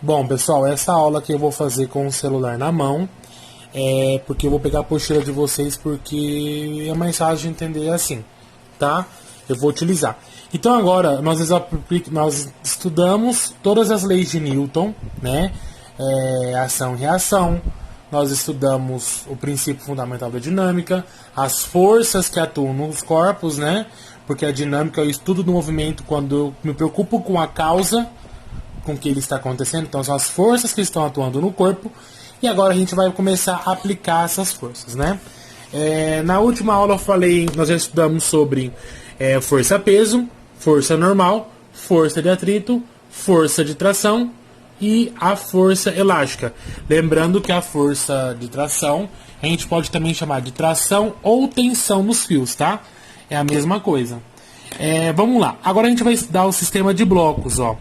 Bom, pessoal, essa aula que eu vou fazer com o celular na mão é porque eu vou pegar a apostila de vocês porque é mais fácil de entender assim, tá? Eu vou utilizar. Então agora nós estudamos todas as leis de Newton, né? Ação e reação. Nós estudamos o princípio fundamental da dinâmica, as forças que atuam nos corpos, né? Porque a dinâmica é o estudo do movimento quando eu me preocupo com a causa com que ele está acontecendo, então são as forças que estão atuando no corpo, e agora a gente vai começar a aplicar essas forças, né? Na última aula nós já estudamos sobre força-peso, força normal, força de atrito, força de tração e a força elástica. Lembrando que a força de tração a gente pode também chamar de tração ou tensão nos fios, tá? É a mesma coisa. Vamos lá, agora a gente vai estudar o sistema de blocos, ó.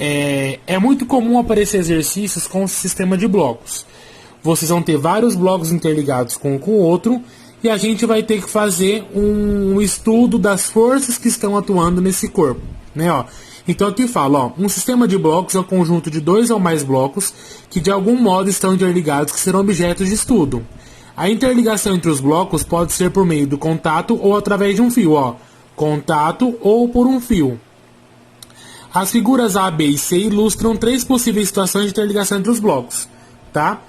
É muito comum aparecer exercícios com o sistema de blocos. Vocês vão ter vários blocos interligados com o outro e a gente vai ter que fazer um estudo das forças que estão atuando nesse corpo, né? Ó. Então aqui fala, ó, um sistema de blocos é um conjunto de dois ou mais blocos que de algum modo estão interligados que serão objetos de estudo. A interligação entre os blocos pode ser por meio do contato ou através de um fio, ó. Contato ou por um fio. As figuras A, B e C ilustram três possíveis situações de interligação entre os blocos, tá?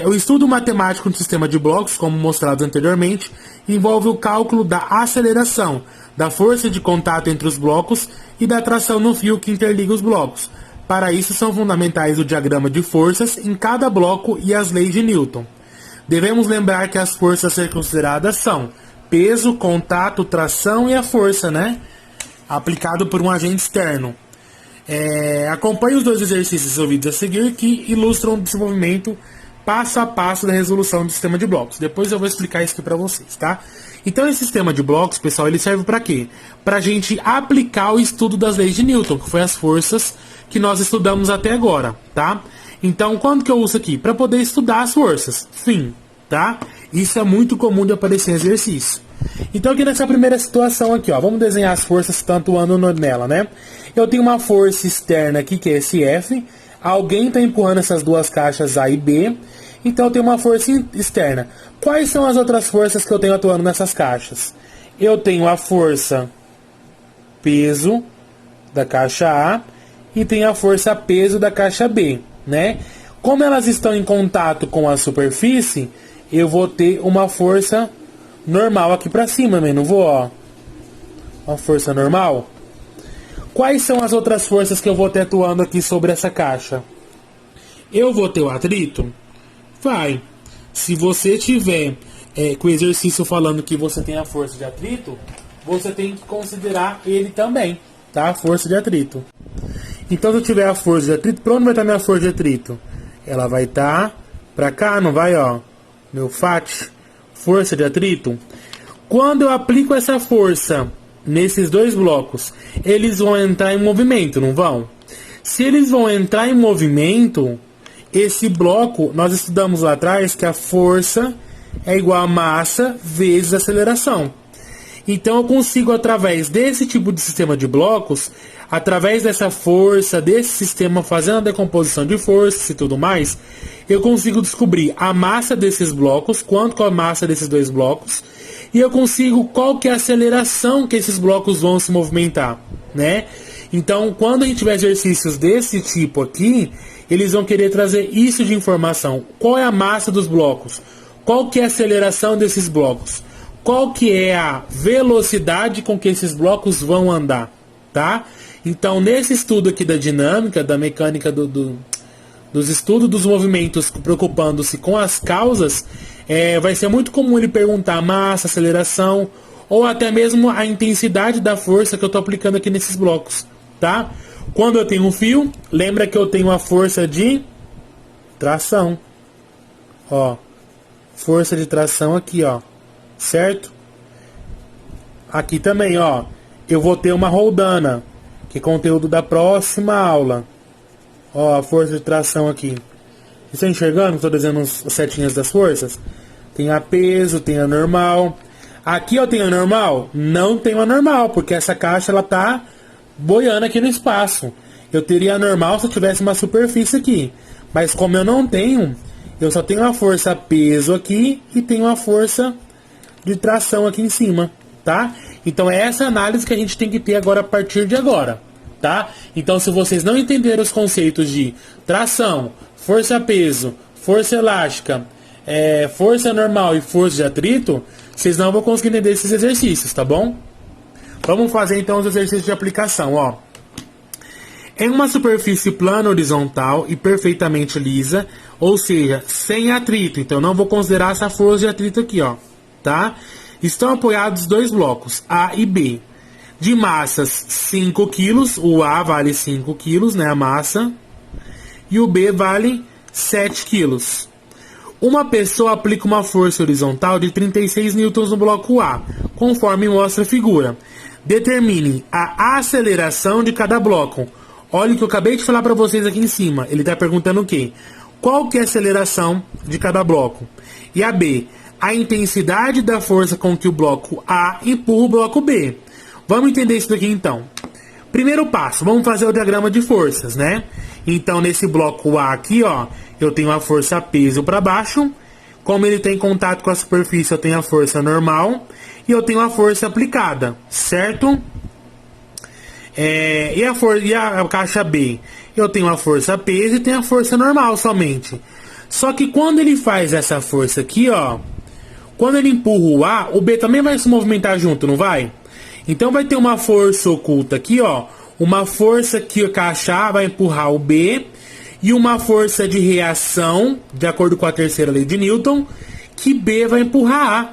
O estudo matemático do sistema de blocos, como mostrado anteriormente, envolve o cálculo da aceleração, da força de contato entre os blocos e da tração no fio que interliga os blocos. Para isso, são fundamentais o diagrama de forças em cada bloco e as leis de Newton. Devemos lembrar que as forças a ser consideradas são peso, contato, tração e a força, né? Aplicado por um agente externo. Acompanhe os dois exercícios ouvidos a seguir que ilustram o desenvolvimento passo a passo da resolução do sistema de blocos. Depois eu vou explicar isso aqui para vocês, tá? Então esse sistema de blocos, pessoal, ele serve para quê? Para a gente aplicar o estudo das leis de Newton, que foi as forças que nós estudamos até agora, tá? Então quando que eu uso aqui? Para poder estudar as forças, fim, tá? Isso é muito comum de aparecer em exercício. Então aqui nessa primeira situação aqui, ó, vamos desenhar as forças que estão atuando nela, né? Eu tenho uma força externa aqui, que é esse F. Alguém está empurrando essas duas caixas A e B. Então eu tenho uma força externa. Quais são as outras forças que eu tenho atuando nessas caixas? Eu tenho a força peso da caixa A e tenho a força peso da caixa B, né? Como elas estão em contato com a superfície, eu vou ter uma força normal aqui para cima, né? Não vou, ó. Uma força normal. Quais são as outras forças que eu vou ter atuando aqui sobre essa caixa? Eu vou ter o atrito? Vai. Se você tiver com o exercício falando que você tem a força de atrito, você tem que considerar ele também, tá? A força de atrito. Então, se eu tiver a força de atrito, para onde vai estar minha força de atrito? Ela vai estar para cá, não vai, ó? Meu FAT, força de atrito. Quando eu aplico essa força nesses dois blocos, eles vão entrar em movimento, não vão? Se eles vão entrar em movimento, esse bloco, nós estudamos lá atrás que a força é igual a massa vezes aceleração. Então eu consigo, através desse tipo de sistema de blocos, através dessa força, desse sistema, fazendo a decomposição de forças e tudo mais, eu consigo descobrir a massa desses blocos, quanto que é a massa desses dois blocos, e eu consigo qual que é a aceleração que esses blocos vão se movimentar, né? Então, quando a gente tiver exercícios desse tipo aqui, eles vão querer trazer isso de informação. Qual é a massa dos blocos? Qual que é a aceleração desses blocos? Qual que é a velocidade com que esses blocos vão andar, tá? Então, nesse estudo aqui da dinâmica, da mecânica dos estudos dos movimentos, preocupando-se com as causas, vai ser muito comum ele perguntar massa, aceleração, ou até mesmo a intensidade da força que eu estou aplicando aqui nesses blocos, tá? Quando eu tenho um fio, lembra que eu tenho a força de tração, ó, força de tração aqui, ó, certo? Aqui também, ó, eu vou ter uma roldana, que é conteúdo da próxima aula. Ó, a força de tração aqui. Vocês estão enxergando? Estou desenhando as setinhas das forças. Tem a peso, tem a normal. Aqui eu tenho a normal? Não tenho a normal, porque essa caixa ela tá boiando aqui no espaço. Eu teria a normal se eu tivesse uma superfície aqui. Mas como eu não tenho, eu só tenho a força peso aqui e tenho a força de tração aqui em cima, tá? Então é essa análise que a gente tem que ter agora a partir de agora, tá? Então se vocês não entenderam os conceitos de tração, força-peso, força elástica, força normal e força de atrito, vocês não vão conseguir entender esses exercícios, tá bom? Vamos fazer então os exercícios de aplicação, ó. Em uma superfície plana horizontal e perfeitamente lisa, ou seja, sem atrito, então não vou considerar essa força de atrito aqui, ó, tá? Estão apoiados dois blocos, A e B, de massas 5 kg, o A vale 5 kg, né, a massa, e o B vale 7 kg. Uma pessoa aplica uma força horizontal de 36 newtons no bloco A, conforme mostra a figura. Determine a aceleração de cada bloco. Olha o que eu acabei de falar para vocês aqui em cima. Ele está perguntando o quê? Qual que é a aceleração de cada bloco? E a B, a intensidade da força com que o bloco A empurra o bloco B. Vamos entender isso daqui então. Primeiro passo, vamos fazer o diagrama de forças, né? Então nesse bloco A aqui, ó, eu tenho a força peso para baixo. Como ele tem contato com a superfície, eu tenho a força normal. E eu tenho a força aplicada, certo? E a caixa B? Eu tenho a força peso e tenho a força normal somente. Só que quando ele faz essa força aqui, ó, quando ele empurra o A, o B também vai se movimentar junto, não vai? Então vai ter uma força oculta aqui, ó, uma força que a caixa A vai empurrar o B e uma força de reação, de acordo com a terceira lei de Newton, que B vai empurrar A,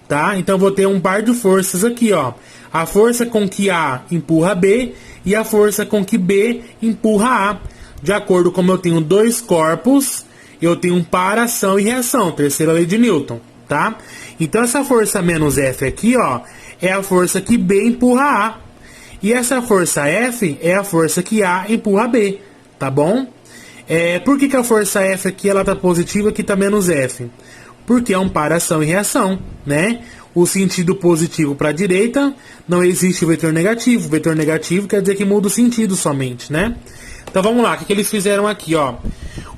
tá? Então vou ter um par de forças aqui, ó. A força com que A empurra B e a força com que B empurra A. De acordo com como eu tenho dois corpos, eu tenho um par ação e reação, terceira lei de Newton, tá? Então essa força menos F aqui, ó, é a força que B empurra A. E essa força F é a força que A empurra B, tá bom? Por que a força F aqui ela tá positiva e aqui tá menos F? Porque é um par ação e reação, né? O sentido positivo para a direita, não existe o vetor negativo. O vetor negativo quer dizer que muda o sentido somente, né? Então vamos lá, o que eles fizeram aqui, ó?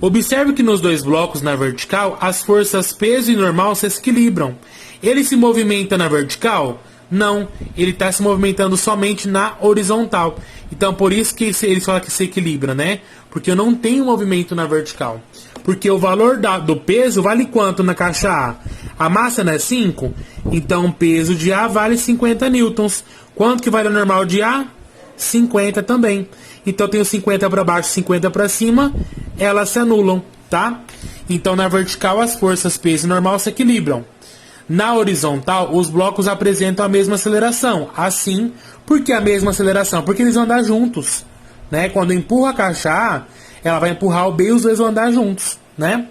Observe que nos dois blocos na vertical, as forças peso e normal se equilibram. Ele se movimenta na vertical? Não, ele está se movimentando somente na horizontal. Então por isso que eles falam que se equilibra, né? Porque eu não tenho movimento na vertical. Porque o valor do peso vale quanto na caixa A? A massa não é 5? Então o peso de A vale 50 newtons. Quanto que vale o normal de A? 50 também. Então eu tenho 50 para baixo, 50 para cima, elas se anulam, tá? Então na vertical as forças peso e normal se equilibram. Na horizontal, os blocos apresentam a mesma aceleração. Assim, por que a mesma aceleração? Porque eles vão andar juntos, né? Quando empurra a caixa A, ela vai empurrar o B e os dois vão andar juntos, né?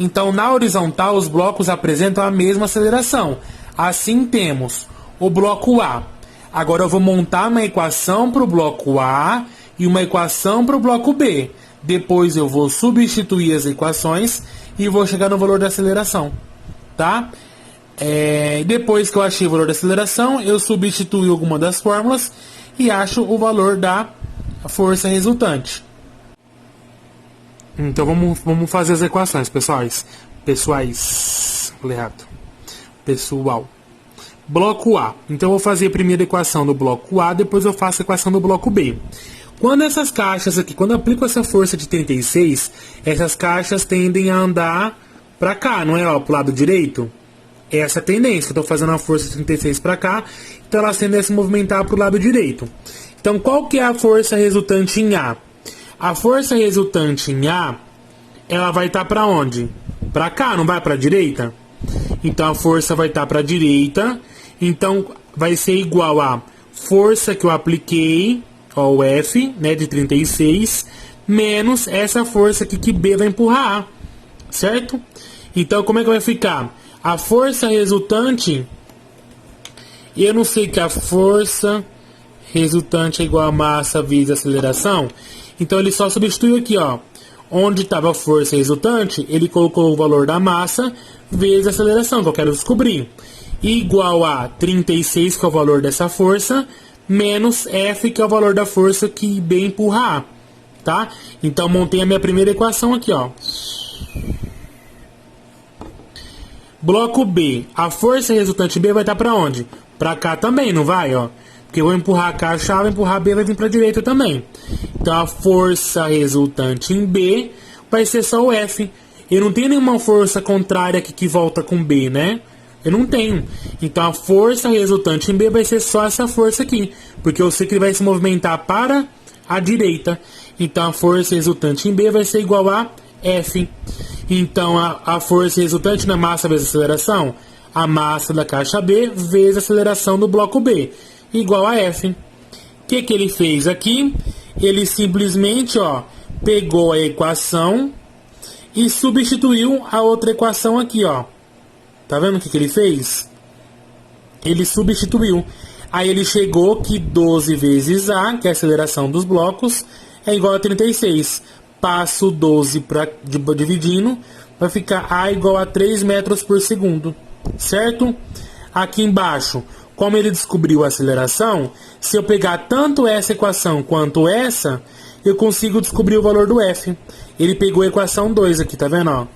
Então, na horizontal, os blocos apresentam a mesma aceleração. Assim, temos o bloco A. Agora, eu vou montar uma equação para o bloco A e uma equação para o bloco B. Depois, eu vou substituir as equações e vou chegar no valor da aceleração, tá? Depois que eu achei o valor da aceleração, eu substituo alguma das fórmulas e acho o valor da força resultante. Então vamos fazer as equações, falei errado. Pessoal. Bloco A. Então eu vou fazer a primeira equação do bloco A, depois eu faço a equação do bloco B. Quando essas caixas aqui, quando eu aplico essa força de 36, essas caixas tendem a andar para cá, não é, ó, pro lado direito? Essa é a tendência, eu estou fazendo a força de 36 para cá, então elas tendem a se movimentar para o lado direito. Então qual que é a força resultante em A? A força resultante em A, ela vai estar para onde? Para cá, não vai para a direita? Então a força vai estar para a direita, então vai ser igual a força que eu apliquei, ó, o F, né, de 36, menos essa força aqui que B vai empurrar A, certo? Então como é que vai ficar? A força resultante, eu não sei que a força resultante é igual a massa vezes a aceleração, então ele só substituiu aqui, ó, onde estava a força resultante, ele colocou o valor da massa vezes a aceleração, que eu quero descobrir, igual a 36, que é o valor dessa força, menos F, que é o valor da força que B empurra A, tá? Então, montei a minha primeira equação aqui, ó. Bloco B, a força resultante em B vai estar para onde? Para cá também, não vai, ó? Porque eu vou empurrar a caixa A, vou empurrar B, vai vir para a direita também. Então, a força resultante em B vai ser só o F. Eu não tenho nenhuma força contrária aqui que volta com B, né? Eu não tenho. Então, a força resultante em B vai ser só essa força aqui. Porque eu sei que ele vai se movimentar para a direita. Então, a força resultante em B vai ser igual a F. Então, a força resultante na massa vezes a aceleração, a massa da caixa B vezes a aceleração do bloco B, igual a F. O que ele fez aqui? Ele simplesmente, ó, pegou a equação e substituiu a outra equação aqui, ó. Tá vendo o que ele fez? Ele substituiu. Aí ele chegou que 12 vezes A, que é a aceleração dos blocos, é igual a 36. Passo 12 dividindo, vai ficar A igual a 3 metros por segundo, certo? Aqui embaixo, como ele descobriu a aceleração, se eu pegar tanto essa equação quanto essa, eu consigo descobrir o valor do F. Ele pegou a equação 2 aqui, tá vendo? Ó?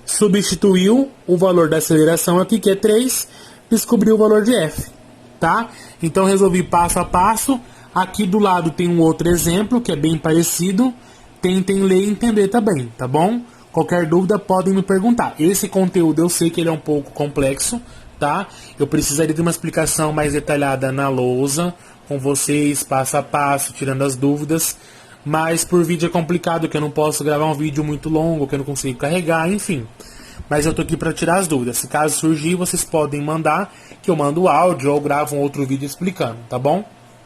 Substituiu o valor da aceleração aqui, que é 3, descobriu o valor de F, tá? Então, resolvi passo a passo. Aqui do lado tem um outro exemplo, que é bem parecido. Tentem ler e entender também, tá bom? Qualquer dúvida podem me perguntar. Esse conteúdo eu sei que ele é um pouco complexo, tá? Eu precisaria de uma explicação mais detalhada na lousa, com vocês, passo a passo, tirando as dúvidas. Mas por vídeo é complicado, que eu não posso gravar um vídeo muito longo, que eu não consigo carregar, enfim. Mas eu tô aqui para tirar as dúvidas. Se caso surgir, vocês podem mandar, que eu mando o áudio ou gravo um outro vídeo explicando, tá bom?